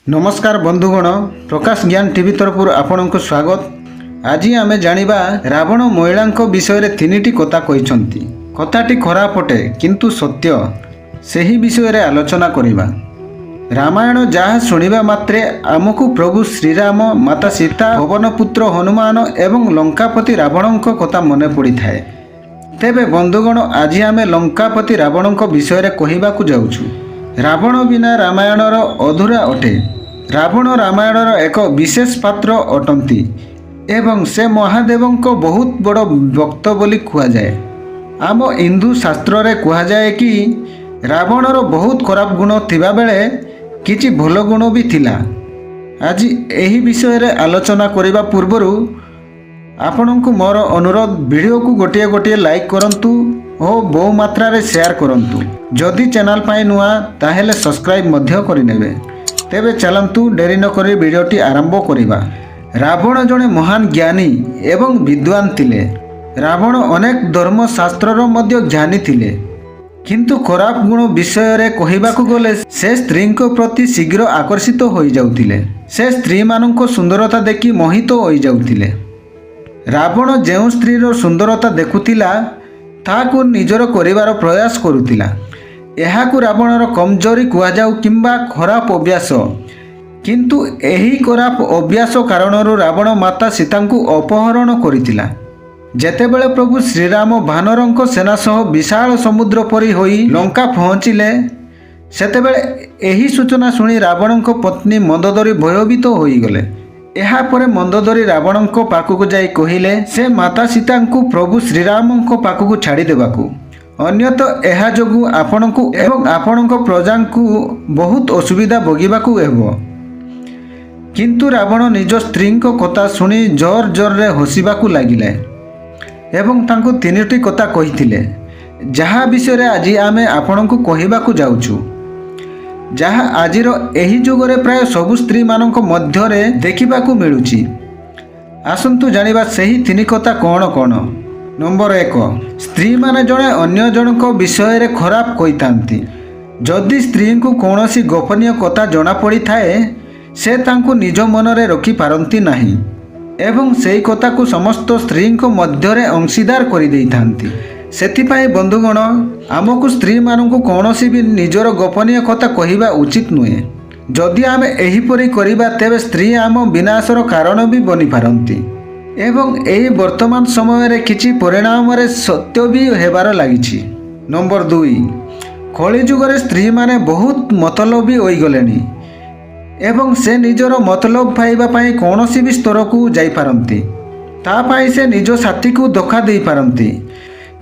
नमस्कार बंधुगण, प्रकाश ज्ञान टीवी तरफ आपण को स्वागत। आज आम जानिबा रावण महिला विषय रे तीनिटी कथा कहिसंती। कथाटी खराब अटे किंतु सत्य, सही विषय रे आलोचना करिबा। रामायण जहाँ शुणिबा मात्रे आमको प्रभु श्रीराम, माता सीता, पवनपुत्र हनुमान एवं लंकापति रावण कथा मन पड़ी थाए। तेबे बंधुगण, आज आम लंकापति रावण विषय रे कहिबाकु जाउछु। रावण बिना रामायणर अधूरा अटे। रावण रामायणर एक विशेष पात्र अटंती एवं से महादेवों को बहुत बड़ भक्त बोली कुहाଯାଏ। आम हिंदू शास्त्र रे कुहाଯାଏ कि रावणर बहुत खराब गुण थिबा बेले किछि भल गुण भी थिला। आज एही विषय रे आलोचना करिबा पूर्वरु आपनकु मोर अनुरोध, वीडियो को गोटे गोटे लाइक करंतु और बहु मात्रा रे शेयर करंतु। जदि चैनल पाई नुआ ताहेले सब्सक्राइब मध्य करिनेबे। तेबे चलंतु डेरी न करी वीडियोटी आरंभ करिबा। रावण जने महान ज्ञानी एवं विद्वान थिले। रावण अनेक धर्मशास्त्रर मध्य ज्ञानी थिले, किंतु खराब गुण विषय रे कहिबाकु गले से स्त्री को प्रति शीघ्र आकर्षित होई जाउथिले। से स्त्री मानक सुंदरता देखि मोहित होई जाउथिले। रावण जेउ स्त्रीर सुंदरता देखुथिला ताकू निजर करिवार प्रयास करुथिला। एहाकू रावणर कमजोरी कुआजाऊ किंबा खराब अभ्यास। किंतु एही खराब अभ्यास कारणरू रावण माता सीतांकू अपहरण करिथिला। जेतेबेले प्रभु श्रीराम भानरंक सेना सह विशाल समुद्र परी होई लंका पहुँचिले, सेतेबेले एही सूचना सुनी रावणक पत्नी मंदोदरी भयभीत होईगले। एहा परे मंदोदरी रावणक पाखकू जाई कहिले से माता सीतांकू प्रभु श्रीरामंक पाखकू छाड़ी देबाकू। अन्यत एहा जोगु आपणकू एवं आपणक प्रजांकू बहुत असुविधा भोगिबाकू हेबो। किंतु रावण निज स्त्री कथा सुनी जोर जोर रे हसिबाकू लागिले एवं तांकू तीनिटी कथा कहिथिले, जहा विषय आज आमे आपणकू कहिबाकू जाउछु। जहा आजिर एही जुगरे प्राय सबु स्त्री मानक मध्यरे देखिबाकू मिलुची। आसंतु जानिबा सही तीनि कथा कोन कोन। नंबर 1, स्त्री माने जड़े अन्य जनक विषय रे खराब कहितांती। जदि स्त्री को कौनसी गोपनीय कथा जना पड़ी थाए, से तांकू निज मन रे रखी पारंती नाही एवं सेई कथा को समस्त स्त्री को मध्यरे अंशीदार करि देइथांती। सेथिपाई बंधुगण, आमको स्त्री मानकू कौनसी भी निजर गोपनीय कथा कहिबा उचित नुहे। जदि आमे एहीपरि करिबा तेबे स्त्री आम विनाशर कारण भी बनी पारंती एवं एही वर्तमान समय रे किछि परिणाम रे सत्य भी हेबार लागिछि। नंबर 2, कली जुगरे स्त्री माने बहुत मतलबी होई गलेनी एवं से निजर मतलब पाइबा पाई कौनसी भी स्तर को जाई पारंती। ता पाई से निज साथी को धोखा देई पारंती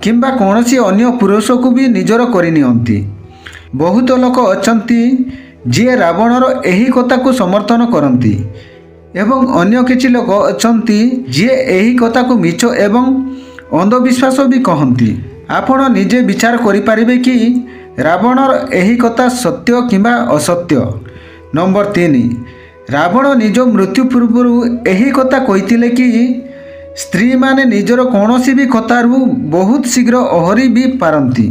किंबा कौनसी अन्य पुरुष को भी निजर करि नियंती। बहुत लोक अछंती जे रावणर एही कथा को समर्थन करंती एवं अन्य किछि लोक अछंती जे एही कथा को मिछ एवं अंधविश्वास भी कहंती। आपण निजे विचार करि पारिबे कि रावणर एही कथा सत्य किंबा असत्य। नंबर 3, रावण निज मृत्यु पूर्व एही कथा कहिथिले कि स्त्री माने निजर कौनसी भी कथारू बहुत शीघ्र अहरी भी पारंती।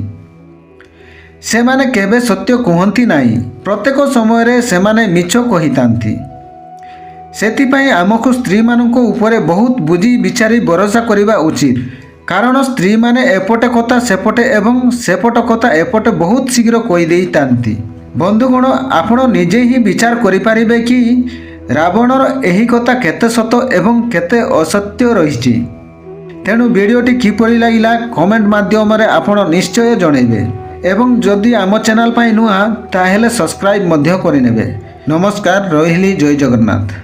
से माने केबे सत्य कहंती नाही, प्रत्येक समय रे से माने मिछ कहितांती। सेथिपाई आमको स्त्री मानक उपरे बहुत बुझी विचारी भरोसा करिबा उचित, कारण स्त्री माने एपटे कथा सेपटे एवं सेपट कथा एपटे बहुत शीघ्र कहि देइतांती। बंधुगण, आपण निजे ही विचार करि पारिबे कि रावणर एही कथा केते सत एवं केते असत्य रहिछि। तेणु वीडियोटी किपरि लागिला कमेंट माध्यम रे आपण निश्चय जणैबे एवं जदि आम चैनल पाई नुआ ताहेले सब्सक्राइब मध्य करिनेबे। नमस्कार, रहिली, जय जगन्नाथ।